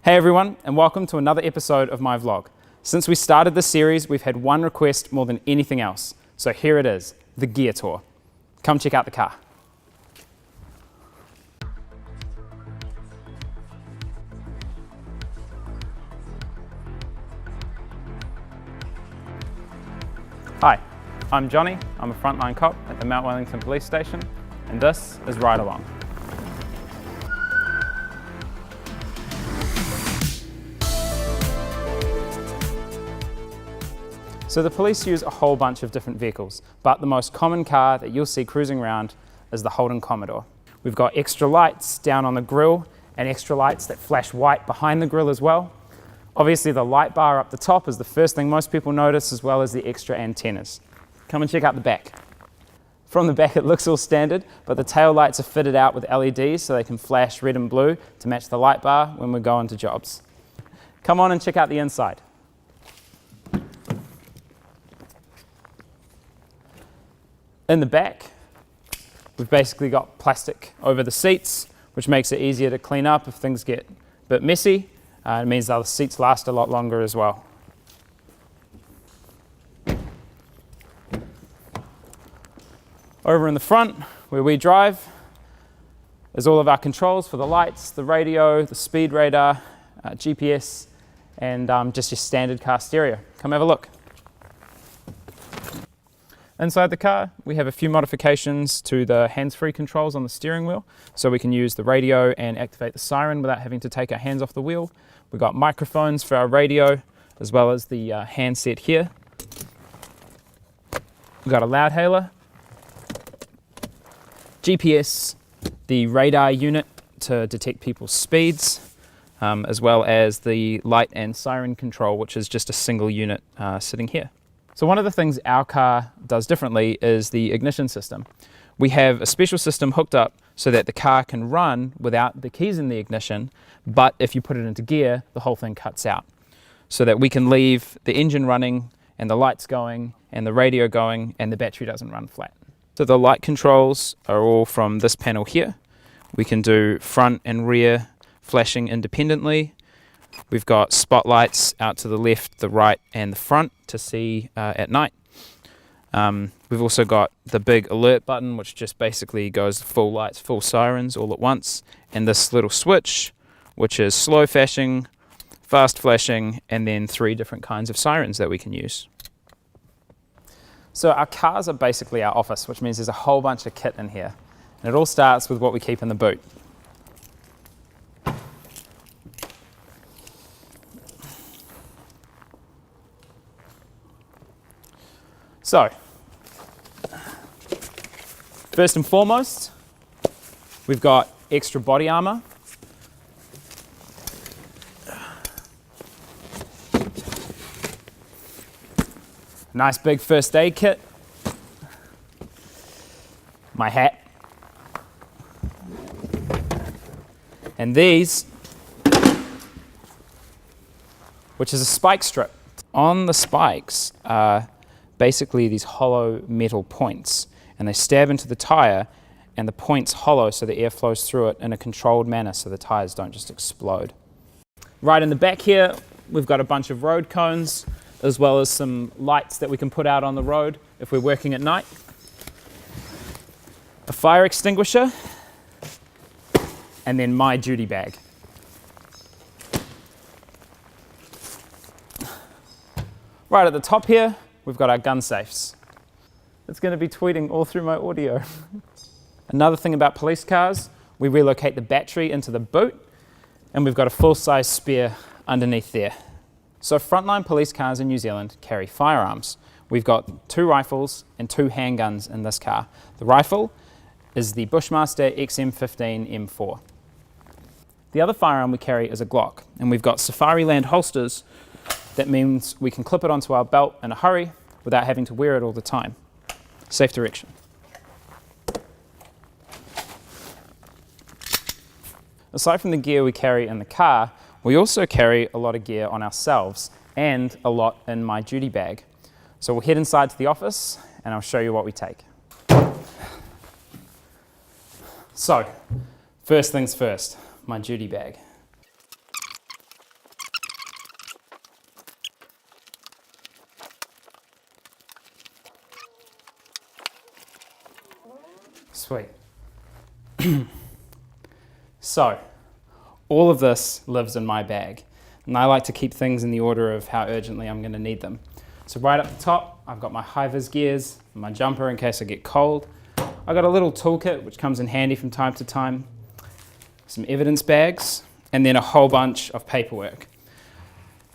Hey everyone, and welcome to another episode of my vlog. Since we started this series, we've had one request more than anything else. So here it is, the gear tour. Come check out the car. Hi, I'm Johnny. I'm a frontline cop at the Mount Wellington Police Station, and this is Ride Along. So the police use a whole bunch of different vehicles, but the most common car that you'll see cruising around is the Holden Commodore. We've got extra lights down on the grille and extra lights that flash white behind the grille as well. Obviously the light bar up the top is the first thing most people notice, as well as the extra antennas. Come and check out the back. From the back it looks all standard, but the tail lights are fitted out with LEDs so they can flash red and blue to match the light bar when we go into jobs. Come on and check out the inside. In the back, we've basically got plastic over the seats, which makes it easier to clean up if things get a bit messy. It means the seats last a lot longer as well. Over in the front, where we drive, is all of our controls for the lights, the radio, the speed radar, GPS, and just your standard car stereo. Come have a look. Inside the car, we have a few modifications to the hands-free controls on the steering wheel, so we can use the radio and activate the siren without having to take our hands off the wheel. We've got microphones for our radio, as well as the handset here. We've got a loud hailer, GPS, the radar unit to detect people's speeds, as well as the light and siren control, which is just a single unit sitting here. So one of the things our car does differently is the ignition system. We have a special system hooked up so that the car can run without the keys in the ignition, but if you put it into gear, the whole thing cuts out. So that we can leave the engine running and the lights going and the radio going and the battery doesn't run flat. So the light controls are all from this panel here. We can do front and rear flashing independently. We've got spotlights out to the left, the right and the front to see at night. We've also got the big alert button, which just basically goes full lights, full sirens all at once, and this little switch, which is slow flashing, fast flashing, and then 3 different kinds of sirens that we can use. So our cars are basically our office, which means there's a whole bunch of kit in here. And it all starts with what we keep in the boot. So, first and foremost, we've got extra body armor. Nice big first aid kit. My hat. And these, which is a spike strip. On the spikes are basically these hollow metal points, and they stab into the tire, and the point's hollow so the air flows through it in a controlled manner so the tires don't just explode. Right in the back here, we've got a bunch of road cones, as well as some lights that we can put out on the road if we're working at night. A fire extinguisher, and then my duty bag. Right at the top here, we've got our gun safes. It's going to be tweeting all through my audio. Another thing about police cars, we relocate the battery into the boot, and we've got a full-size spare underneath there. So frontline police cars in New Zealand carry firearms. We've got 2 rifles and 2 handguns in this car. The rifle is the Bushmaster XM15 M4. The other firearm we carry is a Glock, and we've got Safariland holsters. That means we can clip it onto our belt in a hurry without having to wear it all the time. Safe direction. Aside from the gear we carry in the car, we also carry a lot of gear on ourselves and a lot in my duty bag. So we'll head inside to the office and I'll show you what we take. So, first things first, my duty bag. Sweet. So, all of this lives in my bag, and I like to keep things in the order of how urgently I'm going to need them. So right up the top, I've got my high-vis gears, my jumper in case I get cold. I've got a little toolkit which comes in handy from time to time, some evidence bags, and then a whole bunch of paperwork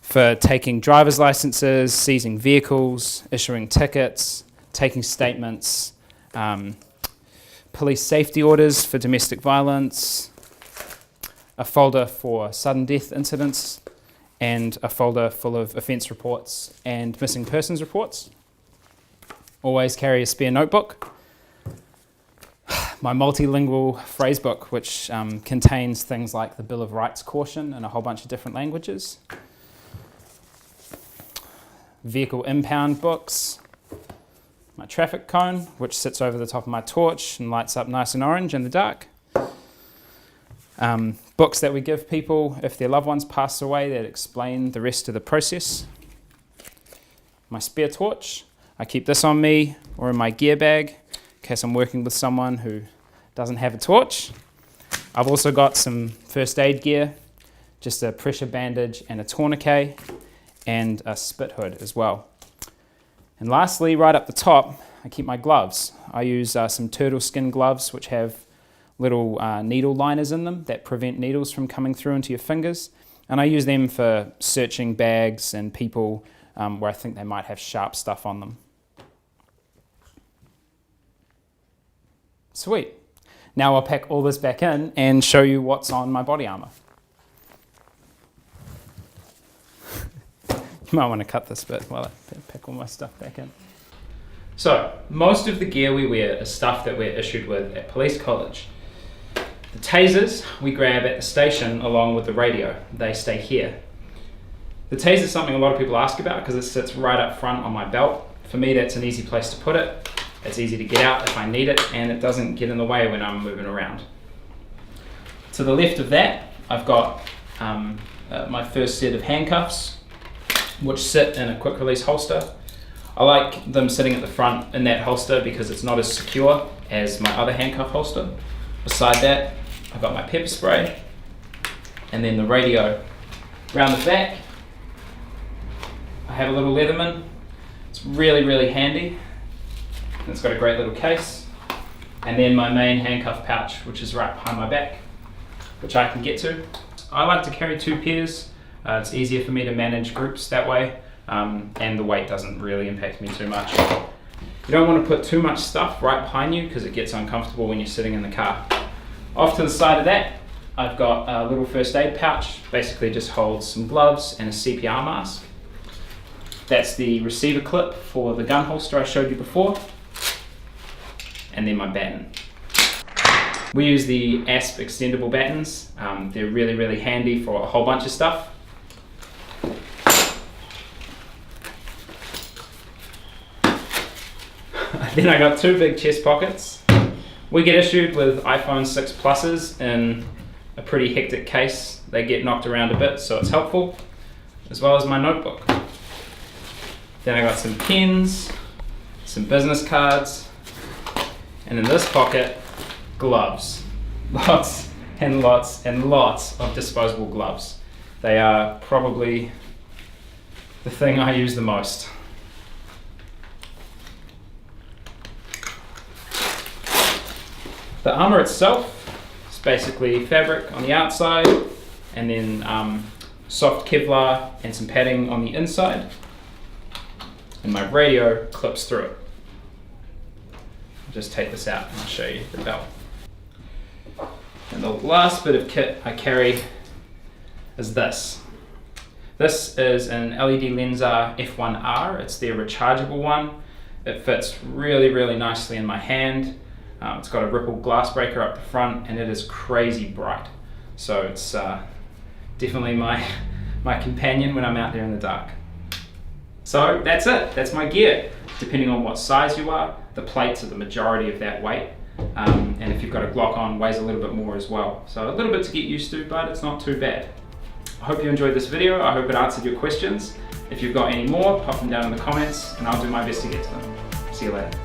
for taking driver's licenses, seizing vehicles, issuing tickets, taking statements, police safety orders for domestic violence, a folder for sudden death incidents, and a folder full of offence reports and missing persons reports. Always carry a spare notebook. My multilingual phrase book, which contains things like the Bill of Rights caution in a whole bunch of different languages. Vehicle impound books. My traffic cone, which sits over the top of my torch and lights up nice and orange in the dark. Books that we give people if their loved ones pass away that explain the rest of the process. My spare torch, I keep this on me or in my gear bag in case I'm working with someone who doesn't have a torch. I've also got some first aid gear, just a pressure bandage and a tourniquet, and a spit hood as well. And lastly, right up the top, I keep my gloves. I use some turtle skin gloves which have little needle liners in them that prevent needles from coming through into your fingers. And I use them for searching bags and people where I think they might have sharp stuff on them. Sweet. Now I'll pack all this back in and show you what's on my body armor. You might want to cut this bit while I pack all my stuff back in. So, most of the gear we wear is stuff that we're issued with at police college. The tasers we grab at the station along with the radio. They stay here. The taser is something a lot of people ask about because it sits right up front on my belt. For me, that's an easy place to put it. It's easy to get out if I need it, and it doesn't get in the way when I'm moving around. To the left of that, I've got my first set of handcuffs, which sit in a quick release holster. I like them sitting at the front in that holster because it's not as secure as my other handcuff holster. Beside that, I've got my pepper spray, and then the radio. Round the back, I have a little Leatherman. It's really, really handy. And it's got a great little case. And then my main handcuff pouch, which is right behind my back, which I can get to. I like to carry 2 pairs. It's easier for me to manage groups that way, and the weight doesn't really impact me too much. You don't want to put too much stuff right behind you because it gets uncomfortable when you're sitting in the car. Off to the side of that, I've got a little first aid pouch. Basically just holds some gloves and a CPR mask. That's the receiver clip for the gun holster I showed you before. And then my baton. We use the ASP extendable batons. They're really, really handy for a whole bunch of stuff. Then I got 2 big chest pockets. We get issued with iPhone 6 Pluses in a pretty hectic case. They get knocked around a bit, so it's helpful, as well as my notebook. Then I got some pens, some business cards, and in this pocket, gloves. Lots and lots and lots of disposable gloves. They are probably the thing I use the most. The armor itself is basically fabric on the outside and then soft Kevlar and some padding on the inside. And my radio clips through it. I'll just take this out and I'll show you the belt. And the last bit of kit I carry is this. This is an LED Lensa F1R. It's their rechargeable one. It fits really, really nicely in my hand. It's got a ripple glass breaker up the front and it is crazy bright. So it's definitely my companion when I'm out there in the dark. So that's it, that's my gear. Depending on what size you are, the plates are the majority of that weight. And if you've got a Glock on, weighs a little bit more as well. So a little bit to get used to, but it's not too bad. I hope you enjoyed this video. I hope it answered your questions. If you've got any more, pop them down in the comments and I'll do my best to get to them. See you later.